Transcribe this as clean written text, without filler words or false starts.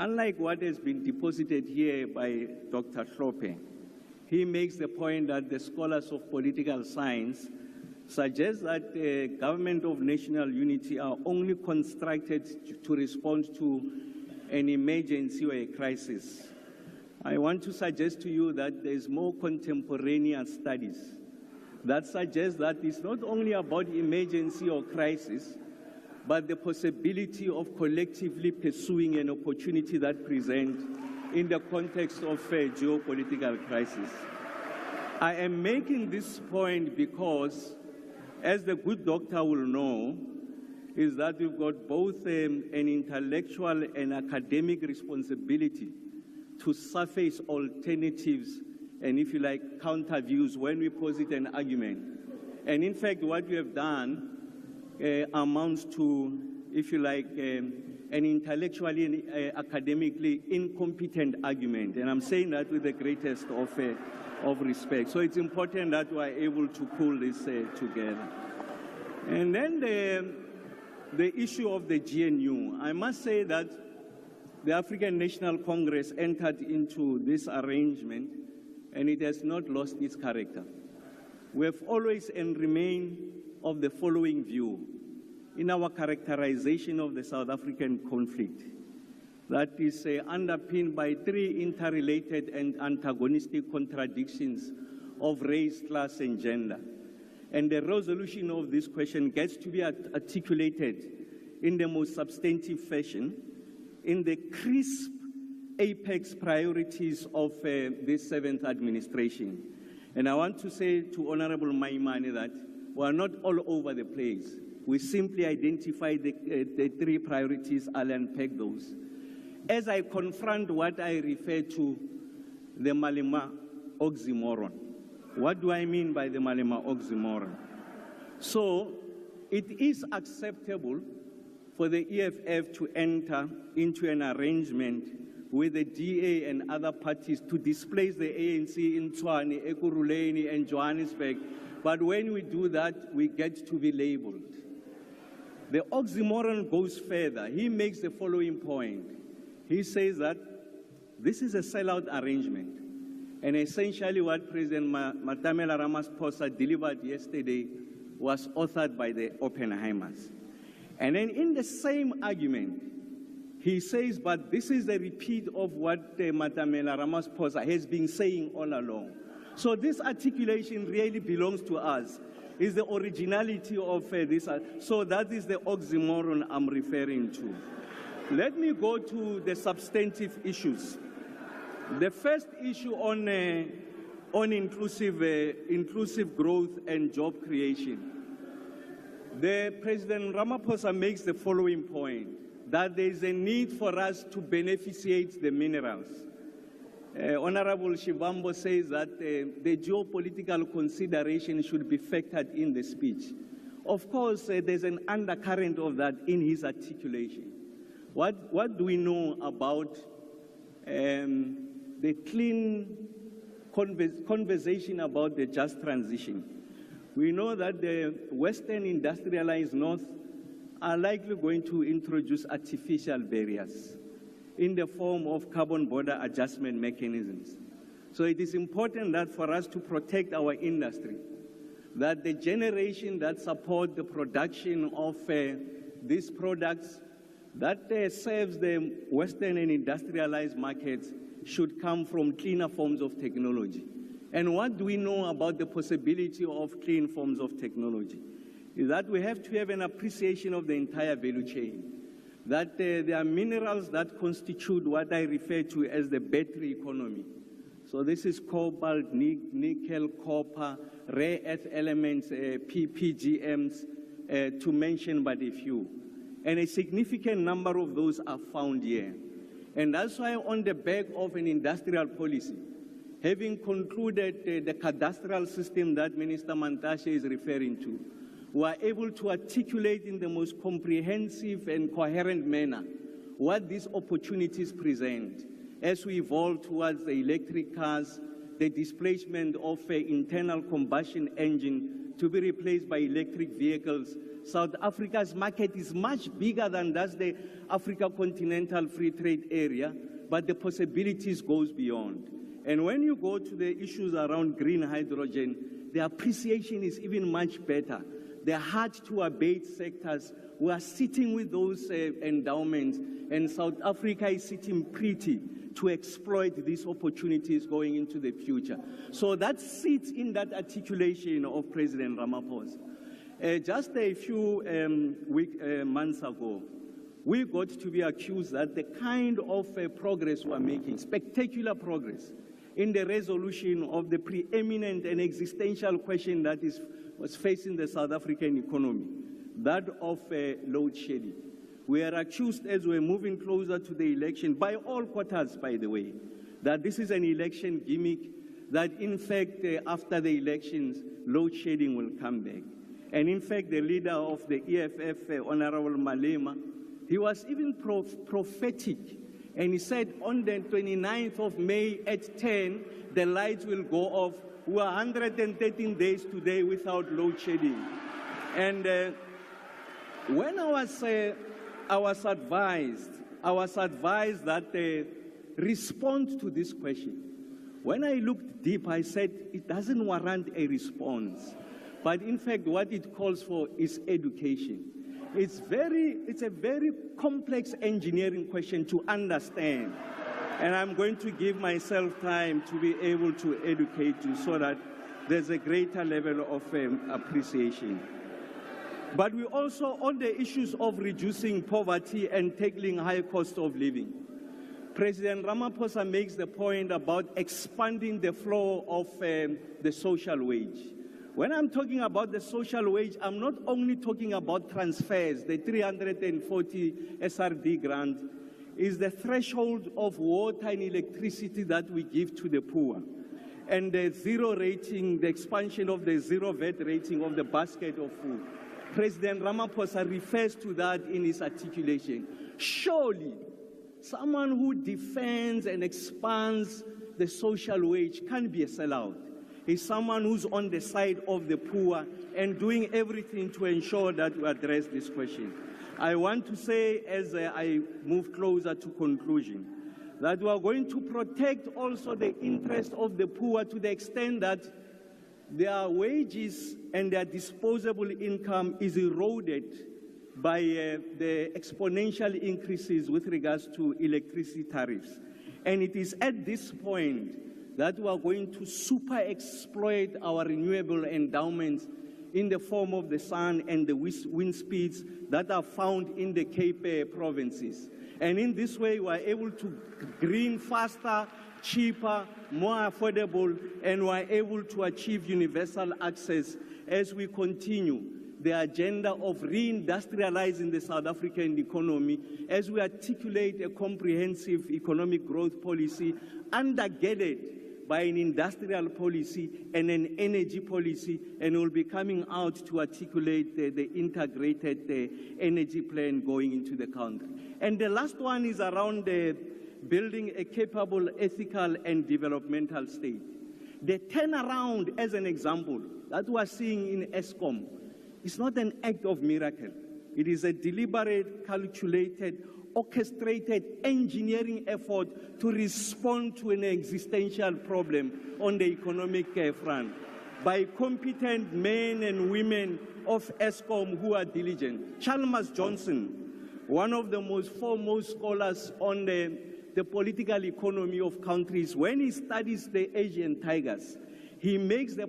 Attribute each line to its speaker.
Speaker 1: unlike what has been deposited here by Dr. Hlope, he makes the point that the scholars of political science suggest that the government of national unity are only constructed to respond to an emergency or a crisis. I want to suggest to you that there is more contemporaneous studies that suggest that it's not only about emergency or crisis, but the possibility of collectively pursuing an opportunity that presents in the context of a geopolitical crisis. I am making this point because, as the good doctor will know, is that we've got both an intellectual and academic responsibility to surface alternatives and, if you like, counter views when we posit an argument. And in fact, what we have done amounts to, if you like, an intellectually and academically incompetent argument. And I'm saying that with the greatest of respect. So it's important that we are able to pull this together. And then the issue of the GNU. I must say that the African National Congress entered into this arrangement and it has not lost its character. We have always and remain of the following view in our characterization of the South African conflict, that is underpinned by three interrelated and antagonistic contradictions of race, class, and gender. And the resolution of this question gets to be articulated in the most substantive fashion in the crisp apex priorities of this seventh administration. And I want to say to Honorable Maimane that we are not all over the place. We simply identify the three priorities. I'll unpack those. As I confront what I refer to the Malema Oxymoron. What do I mean by the Malema Oxymoron? So it is acceptable for the EFF to enter into an arrangement with the DA and other parties to displace the ANC in Tshwane, Ekurhuleni, and Johannesburg. But when we do that, we get to be labeled. The oxymoron goes further. He makes the following point. He says that this is a sellout arrangement. And essentially what President Matamela Ramaphosa delivered yesterday was authored by the Oppenheimers. And then in the same argument, he says, but this is a repeat of what Matamela Ramaphosa has been saying all along. So this articulation really belongs to us. It's the originality of this. So that is the oxymoron I'm referring to. Let me go to the substantive issues. The first issue on inclusive growth and job creation. The President Ramaphosa makes the following point, that there is a need for us to beneficiate the minerals. Honorable Shivambo says that the geopolitical consideration should be factored in the speech. Of course, there's an undercurrent of that in his articulation. What do we know about the clean conversation about the just transition? We know that the Western industrialized North are likely going to introduce artificial barriers in the form of carbon border adjustment mechanisms. So it is important that for us to protect our industry, that the generation that support the production of these products that serves the Western and industrialized markets should come from cleaner forms of technology. And what do we know about the possibility of clean forms of technology? Is that we have to have an appreciation of the entire value chain, that there are minerals that constitute what I refer to as the battery economy. So this is cobalt, nickel, copper, rare earth elements, PGMs, to mention but a few. And a significant number of those are found here. And that's why on the back of an industrial policy, having concluded the cadastral system that Minister Mantashe is referring to, we are able to articulate in the most comprehensive and coherent manner what these opportunities present as we evolve towards the electric cars, the displacement of internal combustion engine to be replaced by electric vehicles. South Africa's market is much bigger than does the Africa Continental Free Trade Area, but the possibilities goes beyond. And when you go to the issues around green hydrogen, the appreciation is even much better. They're hard to abate sectors. We are sitting with those endowments, and South Africa is sitting pretty to exploit these opportunities going into the future. So that sits in that articulation of President Ramaphosa. Just a few months ago, we got to be accused that the kind of progress we're making, spectacular progress, in the resolution of the preeminent and existential question that was facing the South African economy, that of load shedding. We are accused, as we're moving closer to the election, by all quarters, by the way, that this is an election gimmick, that in fact, after the elections, load shedding will come back. And in fact, the leader of the EFF, Honorable Malema, he was even prophetic. And he said on the 29th of May at 10, the lights will go off. We are 113 days today without load shedding. And when I was advised that respond to this question. When I looked deep, I said it doesn't warrant a response. But in fact, what it calls for is education. It's a very complex engineering question to understand. And I'm going to give myself time to be able to educate you so that there's a greater level of appreciation. But we also, on the issues of reducing poverty and tackling high cost of living, President Ramaphosa makes the point about expanding the flow of the social wage. When I'm talking about the social wage, I'm not only talking about transfers. The 340 SRD grant is the threshold of water and electricity that we give to the poor. And the zero rating, the expansion of the zero VAT rating of the basket of food. President Ramaphosa refers to that in his articulation. Surely, someone who defends and expands the social wage can't be a sellout. He's someone who's on the side of the poor and doing everything to ensure that we address this question. I want to say, as I move closer to conclusion, that we are going to protect also the interest of the poor to the extent that their wages and their disposable income is eroded by the exponential increases with regards to electricity tariffs. And it is at this point that we are going to super exploit our renewable endowments in the form of the sun and the wind speeds that are found in the Cape provinces. And in this way, we are able to green faster, cheaper, more affordable, and we are able to achieve universal access as we continue the agenda of reindustrializing the South African economy, as we articulate a comprehensive economic growth policy undergirded by an industrial policy and an energy policy, and we'll be coming out to articulate the integrated energy plan going into the country. And the last one is around building a capable, ethical, and developmental state. The turnaround, as an example, that we are seeing in Eskom, is not an act of miracle. It is a deliberate, calculated, orchestrated engineering effort to respond to an existential problem on the economic front by competent men and women of Eskom who are diligent. Chalmers Johnson, one of the most foremost scholars on the political economy of countries, when he studies the Asian tigers, he makes the